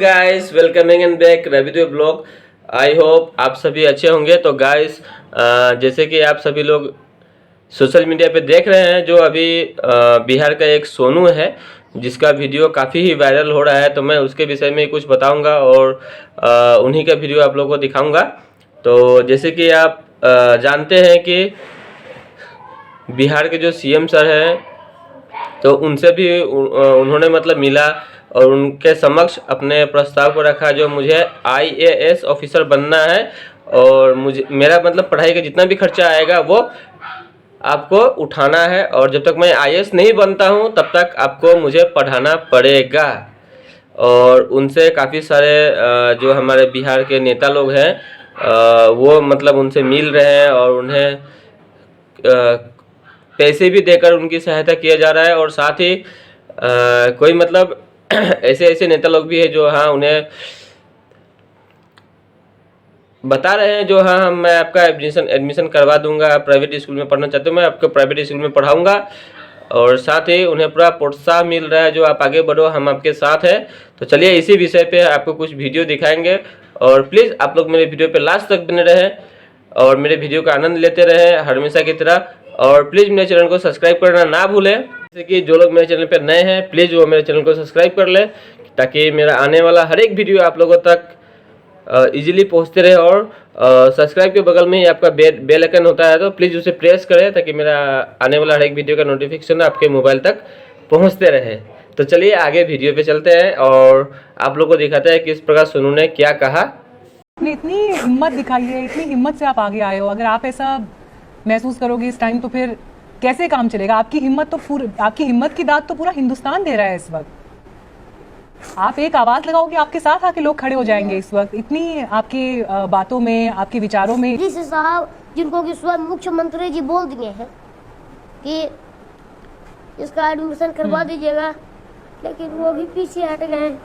Guys, welcoming in back Ravi blog. I hope आप सभी अच्छे होंगे। तो गाइस, जैसे कि आप सभी लोग सोशल मीडिया पे देख रहे हैं, जो अभी बिहार का एक सोनू है जिसका वीडियो काफ़ी ही वायरल हो रहा है, तो मैं उसके विषय में कुछ बताऊंगा और उन्हीं का वीडियो आप लोगों को दिखाऊंगा। तो जैसे कि आप जानते हैं कि बिहार के जो सीएम सर हैं, तो उनसे भी उन्होंने मतलब मिला और उनके समक्ष अपने प्रस्ताव को रखा, जो मुझे आईएएस ऑफिसर बनना है और मुझे मेरा मतलब पढ़ाई का जितना भी खर्चा आएगा वो आपको उठाना है, और जब तक मैं आईएएस नहीं बनता हूँ तब तक आपको मुझे पढ़ाना पड़ेगा। और उनसे काफ़ी सारे जो हमारे बिहार के नेता लोग हैं वो मतलब उनसे मिल रहे हैं और उन्हें पैसे भी देकर उनकी सहायता किया जा रहा है। और साथ ही कोई मतलब ऐसे ऐसे नेता लोग भी हैं जो उन्हें बता रहे हैं, जो मैं आपका एडमिशन करवा दूंगा, आप प्राइवेट स्कूल में पढ़ना चाहते हो मैं आपको प्राइवेट स्कूल में पढ़ाऊंगा। और साथ ही उन्हें पूरा प्रोत्साहन मिल रहा है, जो आप आगे बढ़ो, हम आपके साथ हैं। तो चलिए इसी विषय पे आपको कुछ वीडियो दिखाएंगे, और प्लीज़ आप लोग मेरे वीडियो पे लास्ट तक बने रहें और मेरे वीडियो का आनंद लेते रहें हमेशा की तरह। और प्लीज़ मेरे चैनल को सब्सक्राइब करना ना भूलें। जैसे कि जो लोग मेरे चैनल पर नए हैं, प्लीज़ वो मेरे चैनल को सब्सक्राइब कर लें, ताकि मेरा आने वाला हर एक वीडियो आप लोगों तक इजीली पहुंचते रहे। और सब्सक्राइब के बगल में ही आपका बेल आइकन होता है, तो प्लीज़ उसे प्रेस करें ताकि मेरा आने वाला हर एक वीडियो का नोटिफिकेशन आपके मोबाइल तक पहुंचते रहे। तो चलिए आगे वीडियो पे चलते हैं और आप लोगों को दिखाते हैं किस प्रकार सोनू ने क्या कहा। आपने इतनी हिम्मत दिखाई है, इतनी हिम्मत से आप आगे आए हो। अगर आप ऐसा महसूस करोगे इस टाइम, तो फिर कैसे काम चलेगा? आपकी हिम्मत की दाद तो पूरा हिंदुस्तान दे रहा है इस वक्त। आप एक आवाज लगाओगे, आपके साथ आके लोग खड़े हो जाएंगे इस वक्त। इतनी आपकी बातों में, आपके विचारों में। जी साहब, जिनको कि स्वयं मुख्यमंत्री जी बोल दिए हैं कि इसका एडमिशन करवा दीजिएगा, लेकिन वो भी पीछे हट गए।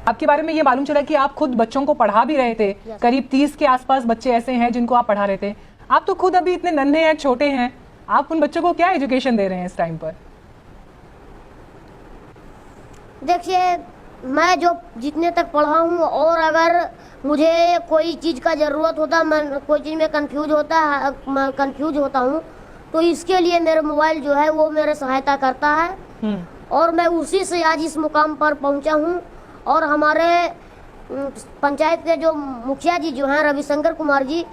आपके बारे में ये मालूम चला कि आप खुद बच्चों को पढ़ा भी रहे थे। करीब 30 के आसपास बच्चे ऐसे हैं जिनको आप पढ़ा रहे थे। आप तो खुद अभी इतने नन्हे हैं, छोटे हैं। आप उन बच्चों को क्या एजुकेशन दे रहे हैं इस टाइम पर? देखिए, मैं जो जितने तक पढ़ा हूँ, और अगर मुझे कोई चीज़ का ज़रूरत होता, मैं कोई चीज़ में कंफ्यूज होता हूँ, तो इसके लिए मेरा मोबाइल जो है वो मेरे सहायता करता है। और मैं उसी से आज इस मुकाम पर पहुँचा हूँ। और हमारे पंचायत के जो मुखिया जी जो हैं, रविशंकर कुमार जी,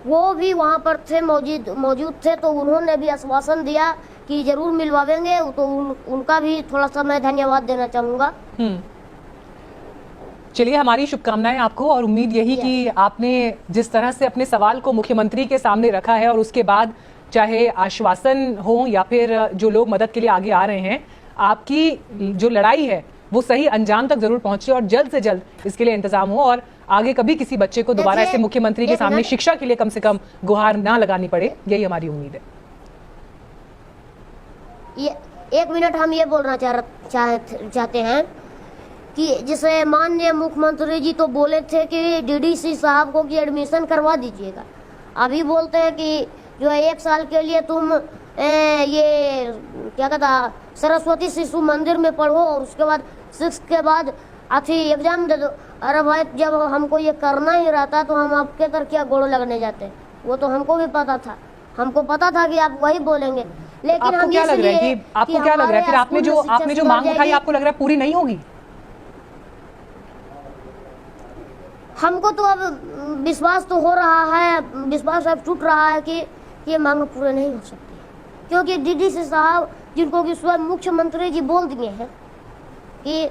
वो भी वहाँ पर थे, मौजूद थे। तो उन्होंने भी आश्वासन दिया कि जरूर मिलवाएंगे। तो उनका भी थोड़ा सा मैं धन्यवाद देना चाहूँगा। चलिए, हमारी शुभकामनाएं आपको, और उम्मीद यही कि आपने जिस तरह से अपने सवाल को मुख्यमंत्री के सामने रखा है, और उसके बाद चाहे आश्वासन हो या फिर जो लोग मदद के लिए आगे आ रहे हैं, आपकी जो लड़ाई है वो सही अंजाम तक जरूर पहुंचे और जल्द से जल्द इसके लिए इंतजाम हो, और आगे कभी किसी बच्चे को दोबारा ऐसे मुख्यमंत्री के सामने शिक्षा के लिए कम से कम गुहार ना लगानी पड़े। यही हमारी उम्मीद है। ये 1 मिनट हम ये बोलना चाहते हैं कि जैसे माननीय मुख्यमंत्री जी तो बोले थे कि डीडीसी साहब को कि एडमिशन करवा दीजिएगा। अभी बोलते हैं कि जो है 1 साल के लिए तुम ये क्या कहता, सरस्वती शिशु मंदिर में पढ़ो, और उसके बाद 6 के बाद अच्छी एग्जाम दे दो। अरे भाई, जब हमको ये करना ही रहता तो हम आपके तर क्या गोड़ लगने जाते? वो तो हमको भी पता था, कि आप वही बोलेंगे। लेकिन हम क्या लग रहा है कि आपको क्या लग रहा है फिर आपने जो मांग उठाई, आपको लग रहा है पूरी नहीं होगी? हमको तो अब विश्वास तो हो रहा है, विश्वास अब टूट रहा है कि ये मांग पूरी नहीं हो सकती, क्योंकि डीडीसी साहब, जिनको कि स्वयं मुख्यमंत्री जी बोल दिए हैं कि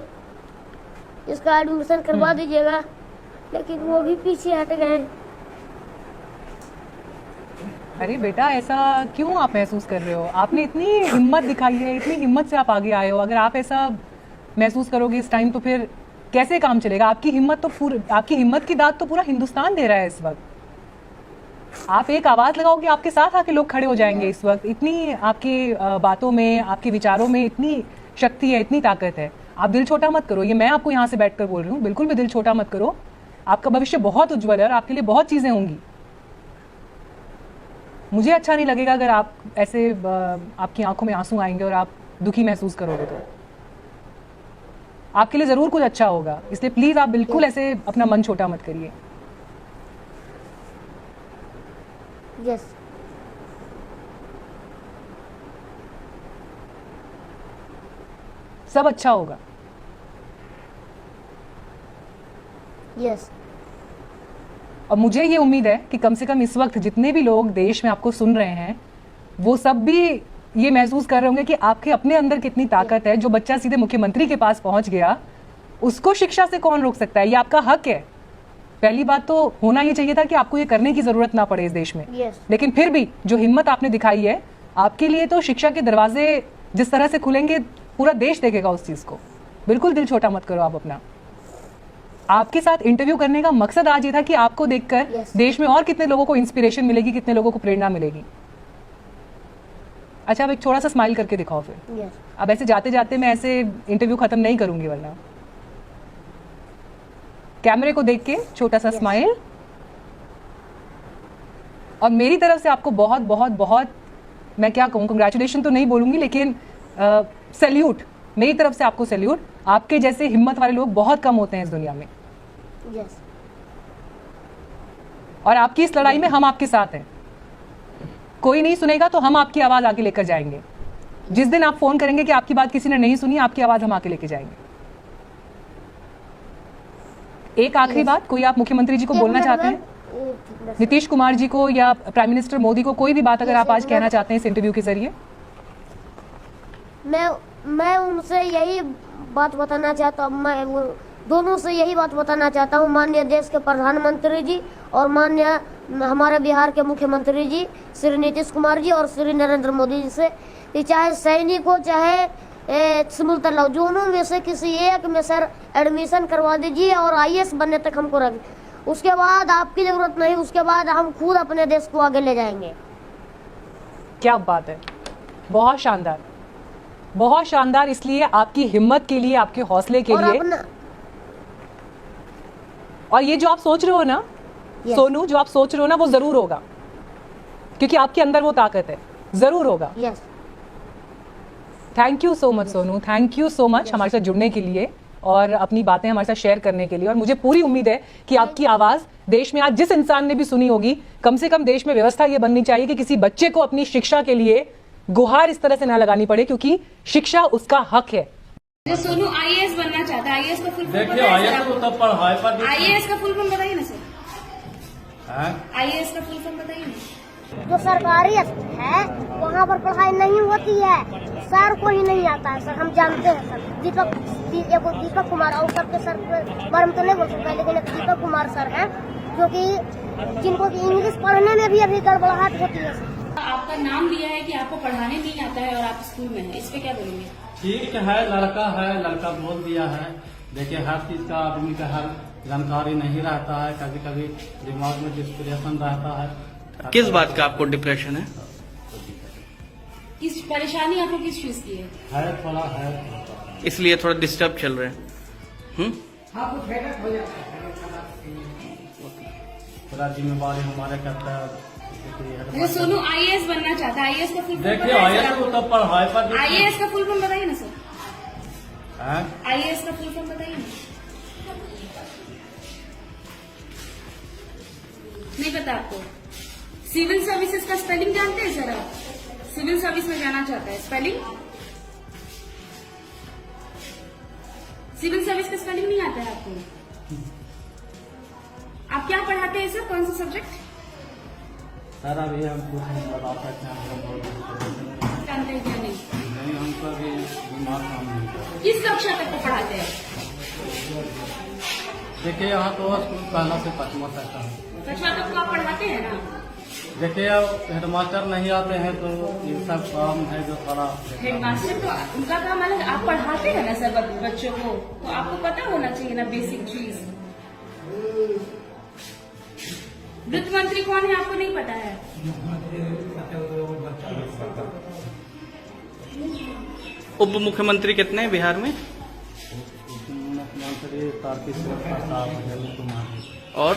इसका एडमिशन करवा दीजिएगा, लेकिन वो भी पीछे हट गए। अरे बेटा, ऐसा क्यों आप महसूस कर रहे हो? आपने इतनी हिम्मत दिखाई है, इतनी हिम्मत से आप आगे आए हो। अगर आप ऐसा महसूस करोगे इस टाइम, तो फिर कैसे काम चलेगा? आपकी हिम्मत की दाद तो पूरा हिंदुस्तान दे रहा है इस वक्त। आप एक आवाज लगाओगे, आपके साथ आके लोग खड़े हो जाएंगे इस वक्त। इतनी आपकी बातों में, आपके विचारों में इतनी शक्ति है, इतनी ताकत है। आप दिल छोटा मत करो। ये मैं आपको यहाँ से बैठकर बोल रही हूँ, बिल्कुल भी दिल छोटा मत करो। आपका भविष्य बहुत उज्जवल है और आपके लिए बहुत चीजें होंगी। मुझे अच्छा नहीं लगेगा अगर आप ऐसे आपकी आंखों में आंसू आएंगे और आप दुखी महसूस करोगे तो आपके लिए जरूर कुछ अच्छा होगा। इसलिए प्लीज आप बिल्कुल ऐसे अपना मन छोटा मत करिए। यस। सब अच्छा होगा। यस। और मुझे ये उम्मीद है कि कम से कम इस वक्त जितने भी लोग देश में आपको सुन रहे हैं वो सब भी ये महसूस कर रहे होंगे कि आपके अपने अंदर कितनी ताकत है। जो बच्चा सीधे मुख्यमंत्री के पास पहुंच गया उसको शिक्षा से कौन रोक सकता है? ये आपका हक है। पहली बात तो होना ये चाहिए था कि आपको ये करने की जरूरत ना पड़े इस देश में। यस। लेकिन फिर भी जो हिम्मत आपने दिखाई है, आपके लिए तो शिक्षा के दरवाजे जिस तरह से खुलेंगे पूरा देश देखेगा उस चीज को। बिल्कुल दिल छोटा मत करो आप अपना। आपके साथ इंटरव्यू करने का मकसद आज ये था कि आपको देखकर Yes. देश में और कितने लोगों को इंस्पिरेशन मिलेगी, कितने लोगों को प्रेरणा मिलेगी। अच्छा, अब एक थोड़ा सा स्माइल करके दिखाओ फिर। यस। अब ऐसे जाते जाते मैं ऐसे इंटरव्यू खत्म नहीं करूंगी, वरना कैमरे को देख के छोटा सा Yes. स्माइल। और मेरी तरफ से आपको बहुत बहुत बहुत, मैं क्या कहूँ, कंग्रेचुलेशन तो नहीं बोलूंगी लेकिन सैल्यूट, मेरी तरफ से आपको सैल्यूट। आपके जैसे हिम्मत वाले लोग बहुत कम होते हैं इस दुनिया में यस। और आपकी इस लड़ाई में हम आपके साथ हैं। कोई नहीं सुनेगा तो हम आपकी आवाज आगे लेकर जाएंगे। जिस दिन आप फोन करेंगे कि आपकी बात किसी ने नहीं सुनी, आपकी आवाज हम आके लेके जाएंगे। एक आखिरी बात, कोई आप मुख्यमंत्री जी को बोलना चाहते हैं, नीतीश कुमार जी को या प्राइम मिनिस्टर मोदी को, कोई भी बात अगर आप आज कहना चाहते हैं इस इंटरव्यू के जरिए? मैं उनसे यही बात बताना चाहता हूँ, मैं वो दोनों से यही बात बताना चाहता हूँ, माननीय देश के प्रधानमंत्री जी और माननीय हमारे बिहार के मुख्यमंत्री जी श्री नीतीश कुमार जी और श्री नरेंद्र मोदी जी से कि चाहे सैनिक हो चाहे सिमुल तलाव, दोनों में से किसी एक में सर एडमिशन करवा दीजिए और IAS बनने तक हमको रख। उसके बाद आपकी जरूरत नहीं, उसके बाद हम खुद अपने देश को आगे ले जाएंगे। क्या बात है, बहुत शानदार, बहुत शानदार। इसलिए आपकी हिम्मत के लिए, आपके हौसले के लिए, और ये जो आप सोच रहे हो ना सोनू, जो आप सोच रहे हो ना वो जरूर होगा, क्योंकि आपके अंदर वो ताकत है, जरूर होगा। Yes. Thank you so much Sonu, thank you so much हमारे साथ जुड़ने के लिए और अपनी बातें हमारे साथ शेयर करने के लिए। और मुझे पूरी उम्मीद है कि आपकी आवाज देश में आज जिस इंसान ने भी सुनी होगी, कम से कम देश में व्यवस्था ये बननी चाहिए कि किसी बच्चे को अपनी शिक्षा के लिए गुहार इस तरह से ना लगानी पड़े, क्योंकि शिक्षा उसका हक है। जो सोनू IAS बनना चाहता है, IAS का फुल फॉर्म देखिए IAS तो तब पढ़ाई पर IAS का फुल फॉर्म बताइए ना सर। हैं? IAS का फुल फॉर्म बताइए ना। जो सरकारी है वहाँ पर पढ़ाई नहीं होती है, सर को ही नहीं आता है सर, हम जानते हैं सर। दीपक कुमार और सबके सर बारे में तो नहीं बोल सकता, लेकिन एक दीपक कुमार सर हैं जो कि जिनको कि इंग्लिश पढ़ने में भी अभी गड़बड़ाहट होती है सर। आपका नाम लिया है कि आपको पढ़ाने नहीं आता है और आप स्कूल में हैं, इस पे क्या बोलेंगे? ठीक है, लड़का बोल दिया है। देखिए हर चीज का आदमी का हर जानकारी नहीं रहता है, कभी कभी दिमाग में डिस्प्रेशन रहता है। किस बात का आपको डिप्रेशन है? किस परेशानी आपको किस चीज की है? थोड़ा है, इसलिए थोड़ा डिस्टर्ब चल रहे हैं। थोड़ा जिम्मेवारी हमारे करता है। जो सोनू IAS बनना चाहता है, IAS का फुल फॉर्म देखिए IAS तो तब पढ़ाई पर IAS का फुल फॉर्म बताइए ना सर। हैं? IAS का फुल फॉर्म बताइए ना। नहीं पता आपको? सिविल सर्विसेज का स्पेलिंग जानते हैं सर आप? सिविल सर्विस में जाना चाहता है, स्पेलिंग सिविल सर्विस का स्पेलिंग नहीं आता है आपको? आप क्या पढ़ाते हैं सर, कौन सा सब्जेक्ट? सर अभी हम कुछ नहीं बता सकते हैं, जानते हैं क्या नहीं? नहीं हमको अभी दिमाग काम नहीं करता। किस कक्षा तक को पढ़ाते हैं? देखिए यहाँ तो स्कूल पहला से 5वां तक का है। कक्षा तक को आप पढ़ाते हैं ना? देखिए अब हेडमास्टर नहीं आते हैं तो ये सब काम है जो थोड़ा हेडमास्टर तो उनका काम अलग, आप पढ़ाते हैं ना सर बच्चों को, तो आपको पता होना चाहिए ना बेसिक चीज। वित्त मंत्री कौन है आपको नहीं पता है? उप मुख्यमंत्री कितने हैं बिहार में? मुख्यमंत्री तारकिशोर प्रसाद, हेमंत कुमार। और